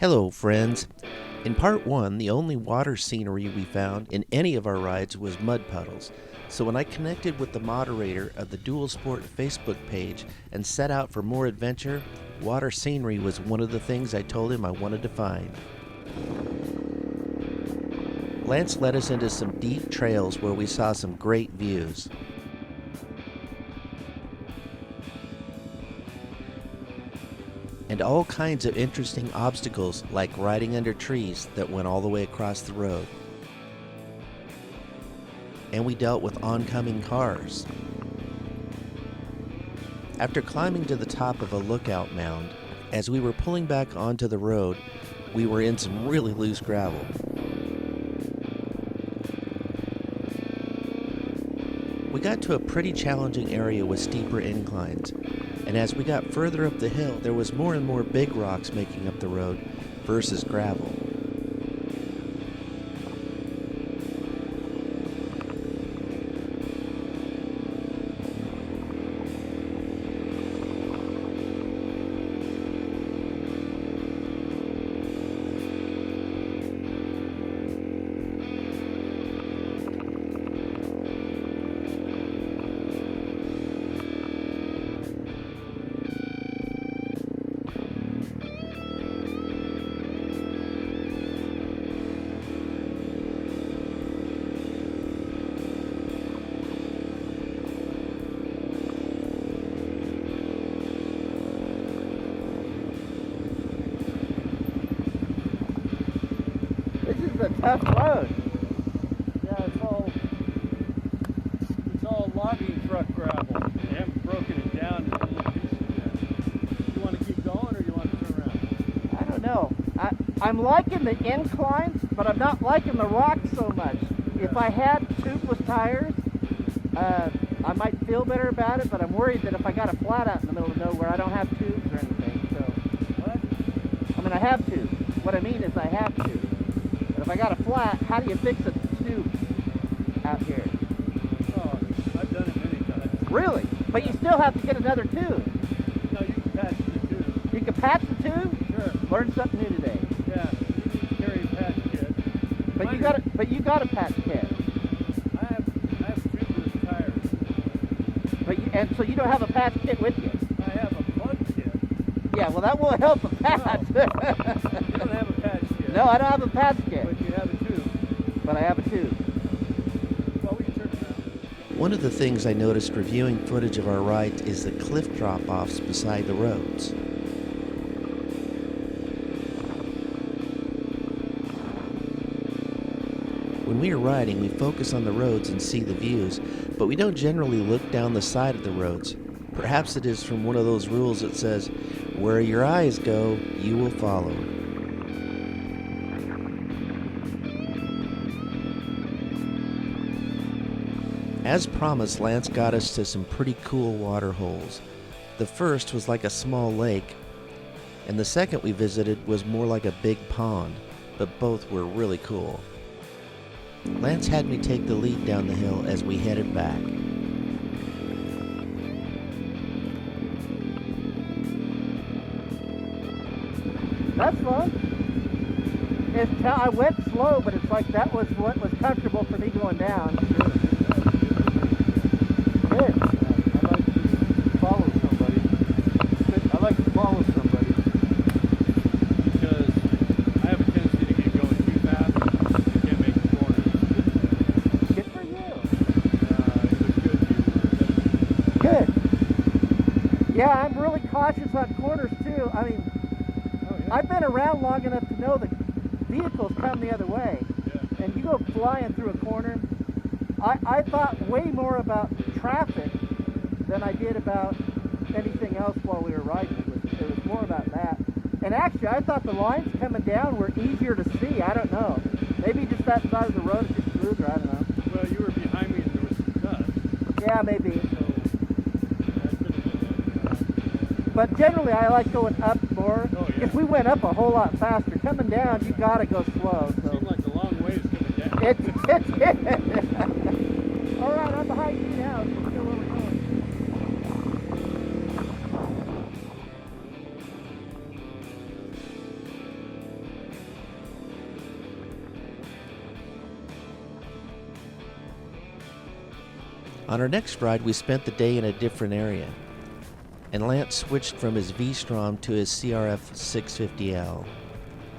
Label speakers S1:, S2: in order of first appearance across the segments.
S1: Hello, friends. In part 1, the only water scenery we found in any of our rides was mud puddles. So when I connected with the moderator of the Dual Sport Facebook page and set out for more adventure, water scenery was one of the things I told him I wanted to find. Lance led us into some deep trails where we saw some great views. And all kinds of interesting obstacles like riding under trees that went all the way across the road. And we dealt with oncoming cars. After climbing to the top of a lookout mound, as we were pulling back onto the road, we were in some really loose gravel. We got to a pretty challenging area with steeper inclines. And as we got further up the hill, there was more and more big rocks making up the road versus gravel.
S2: This is a tough road.
S3: Yeah, it's all logging truck gravel. They haven't broken it down into little pieces yet. You want to keep going or you want to turn around?
S2: I don't know. I'm liking the inclines, but I'm not liking the rocks so much. If I had tubeless tires, I might feel better about it, but I'm worried that if I got a flat out in the middle of nowhere, I don't have tubes or anything. So,
S3: What?
S2: I mean, I have tubes. What I mean is I have tubes. But if I got a flat, how do you fix a tube out here?
S3: Oh, I've done it many times.
S2: Really? But you still have to get another tube.
S3: No, you can patch the tube.
S2: You can patch the tube?
S3: Sure.
S2: Learn something new today.
S3: Yeah, you need to carry a patch kit.
S2: But you got a patch kit.
S3: I have tubeless tires.
S2: And so you don't have a patch kit with you.
S3: I have a plug kit.
S2: Yeah, well that will help a patch.
S3: You don't have a patch kit.
S2: No, I don't have a patch kit.
S3: But you have a tube.
S2: But I have a tube.
S3: Well, we can turn around.
S1: One of the things I noticed reviewing footage of our ride is the cliff drop-offs beside the roads. When we are riding, we focus on the roads and see the views, but we don't generally look down the side of the roads. Perhaps it is from one of those rules that says, where your eyes go, you will follow. As promised, Lance got us to some pretty cool water holes. The first was like a small lake, and the second we visited was more like a big pond, but both were really cool. Lance had me take the lead down the hill as we headed back.
S2: That's fun. I went slow, but it's like that was what was comfortable for me going down. Good.
S3: I like to follow somebody because I have a tendency to get going too fast. I can't make the corners.
S2: Good for you.
S3: It was good.
S2: Good. Yeah, I'm really cautious on corners too. I mean, I've been around long enough to know that vehicles come the other way.
S3: Yeah.
S2: And you go flying through a corner. I thought way more about traffic than I did about anything else while we were riding. It was more about that. And actually, I thought the lines coming down were easier to see. I don't know. Maybe just that side of the road is just smoother. I don't know.
S3: Well, you were behind me and there was some dust.
S2: Yeah, maybe.
S3: So that could have been it.
S2: But generally, I like going up more.
S3: Oh, yeah.
S2: If we went up a whole lot faster, coming down, you gotta go slow.
S3: It
S2: So
S3: seemed like a long ways coming down.
S2: it's all right. I'm behind you now. So we know where we're going.
S1: On our next ride, we spent the day in a different area, and Lance switched from his V-Strom to his CRF250L.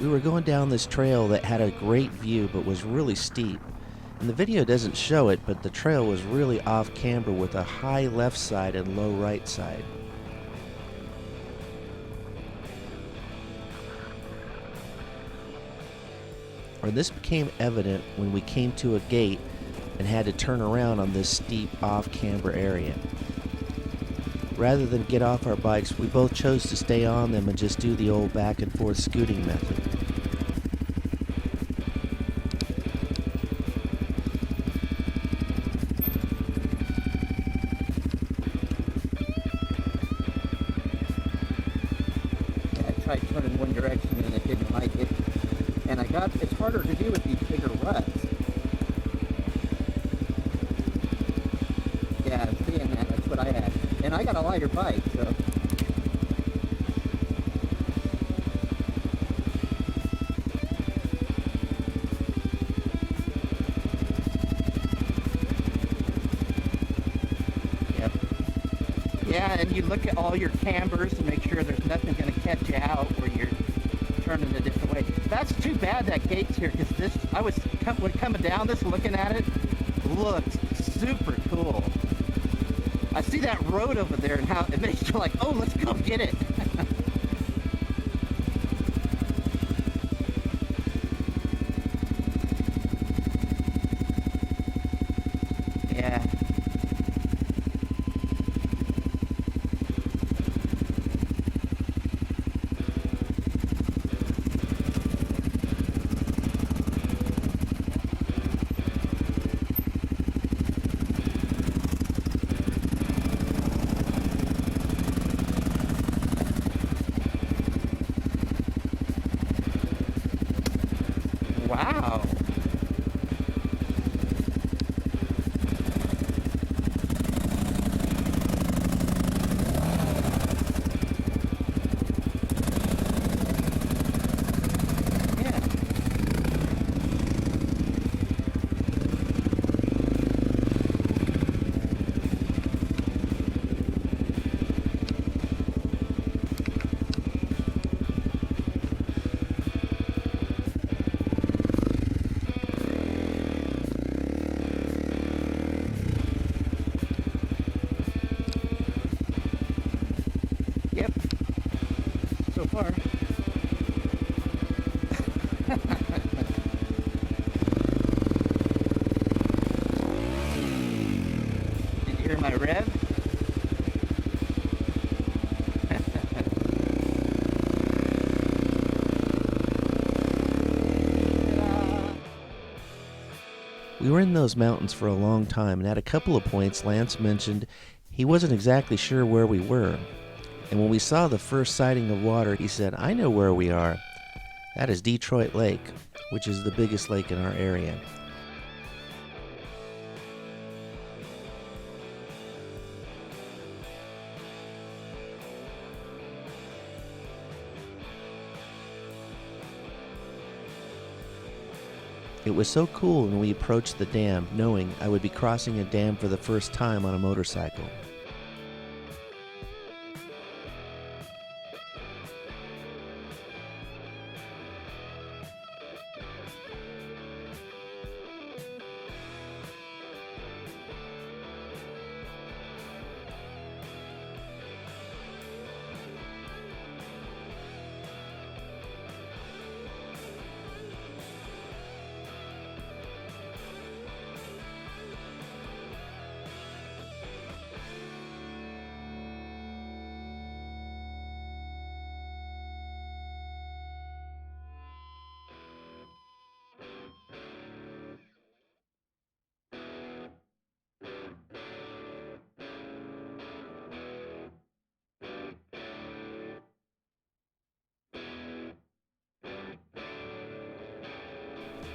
S1: We were going down this trail that had a great view but was really steep. And the video doesn't show it, but the trail was really off camber with a high left side and low right side. And this became evident when we came to a gate and had to turn around on this steep off camber area. Rather than get off our bikes, we both chose to stay on them and just do the old back and forth scooting method.
S2: I tried turning one direction and it didn't like it. And it's harder to do with these bigger ruts. Yeah, seeing that's what I had. And I got a lighter bike, so. Yep. Yeah, and you look at all your cambers to make sure there's nothing going to catch you out where you're turning a different way. That's too bad that gate's here, because this, when coming down this, looking at it, looks super cool. I see that road over there and how it makes you like, oh, let's go get it. Yeah. Wow. Yeah. Yep. So far. Did you hear my rev?
S1: We were in those mountains for a long time, and at a couple of points Lance mentioned he wasn't exactly sure where we were. And when we saw the first sighting of water, he said, "I know where we are. That is Detroit Lake, which is the biggest lake in our area." It was so cool when we approached the dam, knowing I would be crossing a dam for the first time on a motorcycle.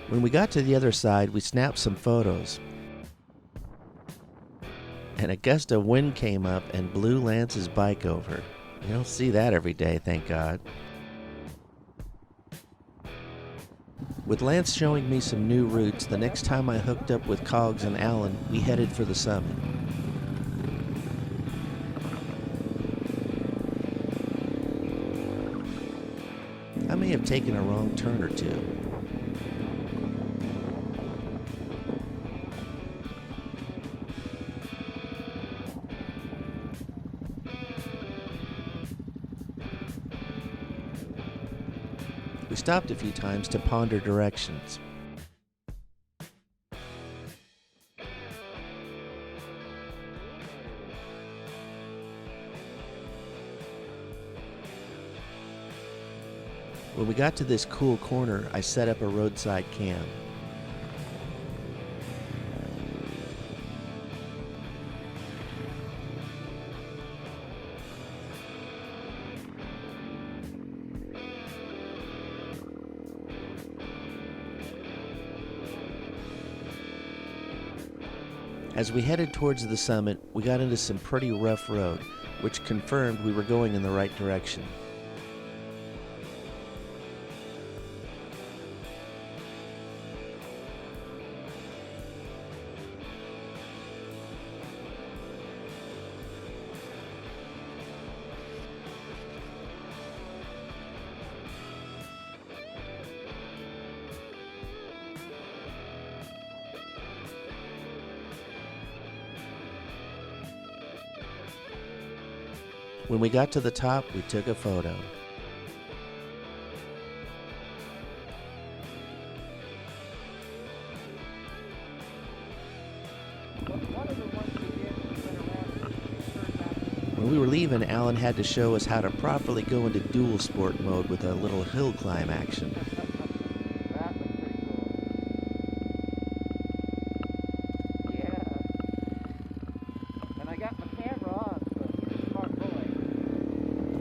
S1: When we got to the other side, we snapped some photos. And a gust of wind came up and blew Lance's bike over. You don't see that every day, thank God. With Lance showing me some new routes, the next time I hooked up with Cogs and Alan, we headed for the summit. I may have taken a wrong turn or two. We stopped a few times to ponder directions. When we got to this cool corner, I set up a roadside cam. As we headed towards the summit, we got into some pretty rough road, which confirmed we were going in the right direction. When we got to the top, we took a photo. When we were leaving, Alan had to show us how to properly go into dual sport mode with a little hill climb action.
S2: That was pretty cool. Yeah. And I got my camera on, so it's smart pulling.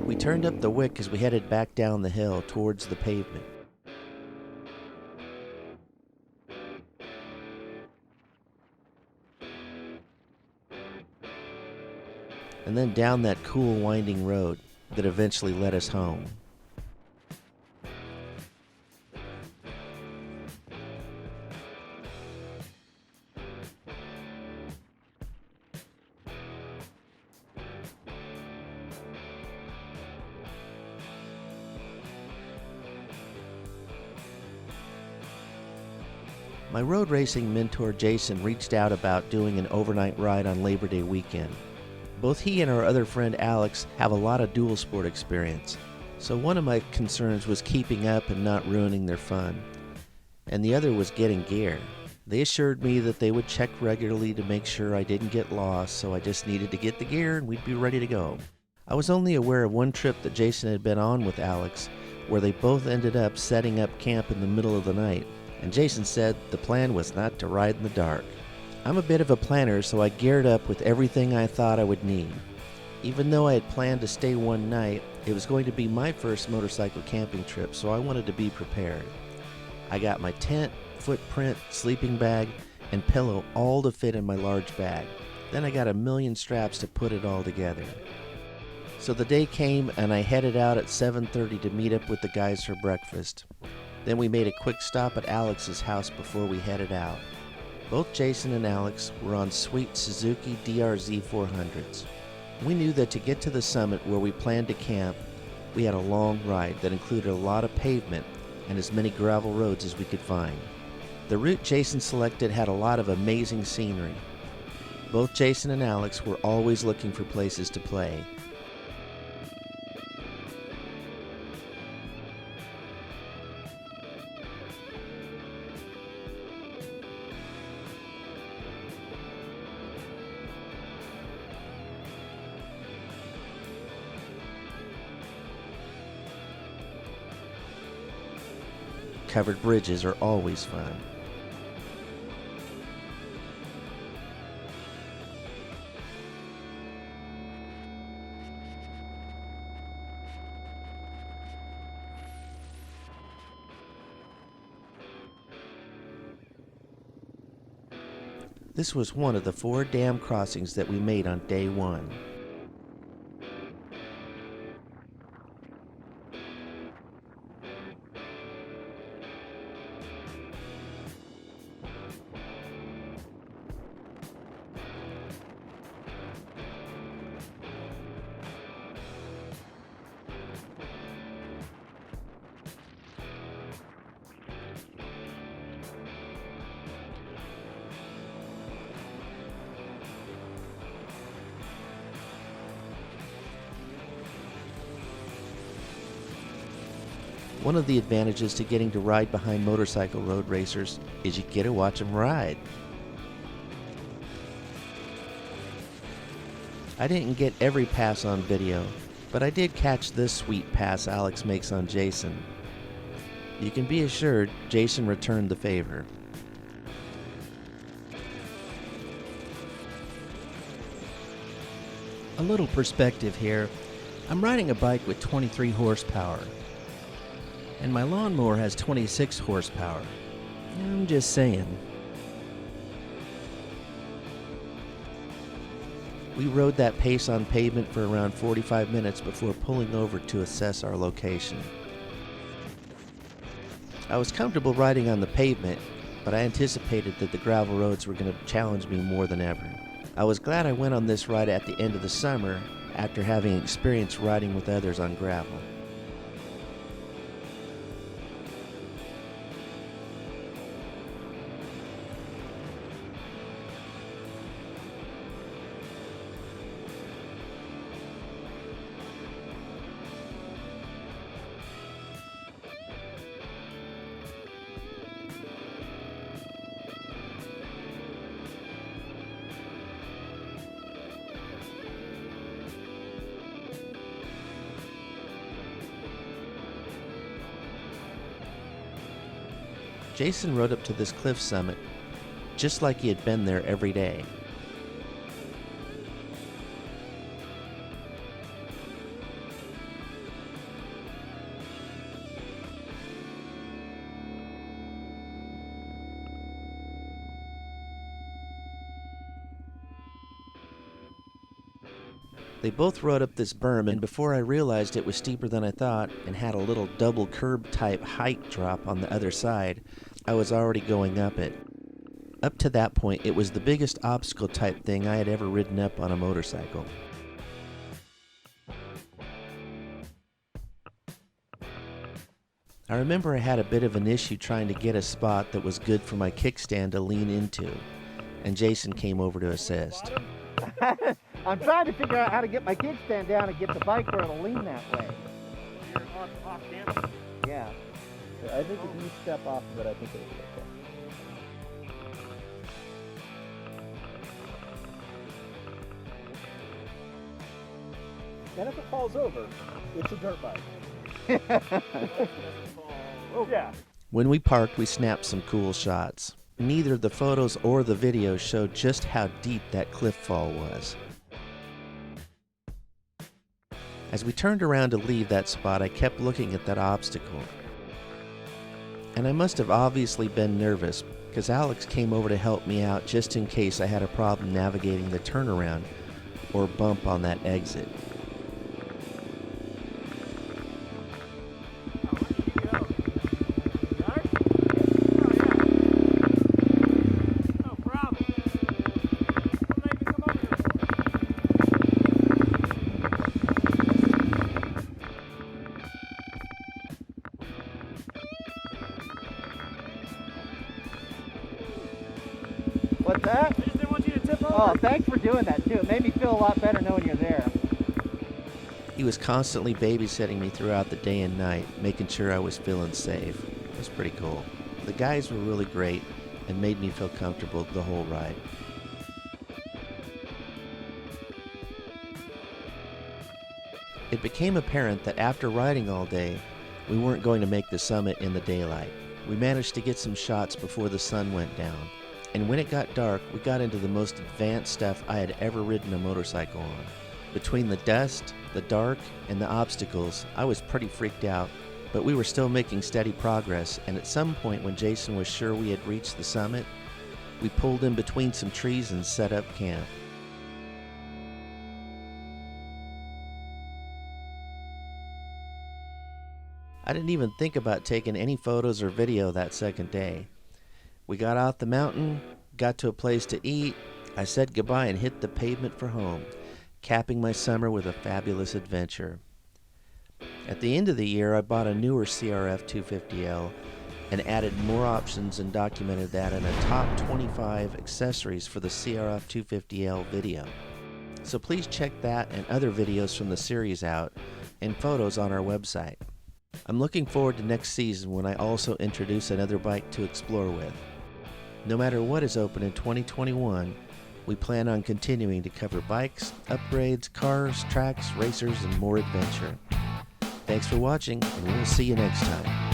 S1: We turned up the wick as we headed back down the hill towards the pavement. And then down that cool winding road that eventually led us home. My road racing mentor Jason reached out about doing an overnight ride on Labor Day weekend. Both he and our other friend Alex have a lot of dual sport experience, so one of my concerns was keeping up and not ruining their fun, and the other was getting gear. They assured me that they would check regularly to make sure I didn't get lost, so I just needed to get the gear and we'd be ready to go. I was only aware of one trip that Jason had been on with Alex, where they both ended up setting up camp in the middle of the night, and Jason said the plan was not to ride in the dark. I'm a bit of a planner, so I geared up with everything I thought I would need. Even though I had planned to stay one night, it was going to be my first motorcycle camping trip, so I wanted to be prepared. I got my tent, footprint, sleeping bag, and pillow all to fit in my large bag. Then I got a million straps to put it all together. So the day came and I headed out at 7:30 to meet up with the guys for breakfast. Then we made a quick stop at Alex's house before we headed out. Both Jason and Alex were on sweet Suzuki DRZ 400s. We knew that to get to the summit where we planned to camp, we had a long ride that included a lot of pavement and as many gravel roads as we could find. The route Jason selected had a lot of amazing scenery. Both Jason and Alex were always looking for places to play. Covered bridges are always fun. This was one of the 4 dam crossings that we made on day 1. One of the advantages to getting to ride behind motorcycle road racers is you get to watch them ride. I didn't get every pass on video, but I did catch this sweet pass Alex makes on Jason. You can be assured Jason returned the favor.
S4: A little perspective here. I'm riding a bike with 23 horsepower, and my lawnmower has 26 horsepower. I'm just saying.
S1: We rode that pace on pavement for around 45 minutes before pulling over to assess our location. I was comfortable riding on the pavement, but I anticipated that the gravel roads were going to challenge me more than ever. I was glad I went on this ride at the end of the summer after having experience riding with others on gravel. Jason rode up to this cliff summit just like he had been there every day. They both rode up this berm, and before I realized it was steeper than I thought and had a little double curb type height drop on the other side, I was already going up it. Up to that point, it was the biggest obstacle type thing I had ever ridden up on a motorcycle. I remember I had a bit of an issue trying to get a spot that was good for my kickstand to lean into, and Jason came over to assist.
S2: I'm trying to figure out how to get my kickstand down and get the bike where it'll lean that way.
S3: You're off camera?
S2: Yeah. I think if you step off of it, I think it'll be okay.
S3: And if it falls over, it's a dirt bike. Oh, yeah.
S1: When we parked, we snapped some cool shots. Neither the photos or the videos showed just how deep that cliff fall was. As we turned around to leave that spot, I kept looking at that obstacle. And I must have obviously been nervous, because Alex came over to help me out just in case I had a problem navigating the turnaround or bump on that exit.
S2: What's that?
S3: I just didn't want you to tip over.
S2: Oh, thanks for doing that too. It made me feel a lot better knowing you're there.
S1: He was constantly babysitting me throughout the day and night, making sure I was feeling safe. It was pretty cool. The guys were really great and made me feel comfortable the whole ride. It became apparent that after riding all day, we weren't going to make the summit in the daylight. We managed to get some shots before the sun went down, and when it got dark, we got into the most advanced stuff I had ever ridden a motorcycle on. Between the dust, the dark, and the obstacles, I was pretty freaked out, but we were still making steady progress, and at some point when Jason was sure we had reached the summit, we pulled in between some trees and set up camp. I didn't even think about taking any photos or video that second day. We got off the mountain, got to a place to eat, I said goodbye and hit the pavement for home, capping my summer with a fabulous adventure. At the end of the year, I bought a newer CRF250L and added more options and documented that in a top 25 accessories for the CRF250L video. So please check that and other videos from the series out and photos on our website. I'm looking forward to next season when I also introduce another bike to explore with. No matter what is open in 2021, we plan on continuing to cover bikes, upgrades, cars, tracks, racers, and more adventure. Thanks for watching, and we'll see you next time.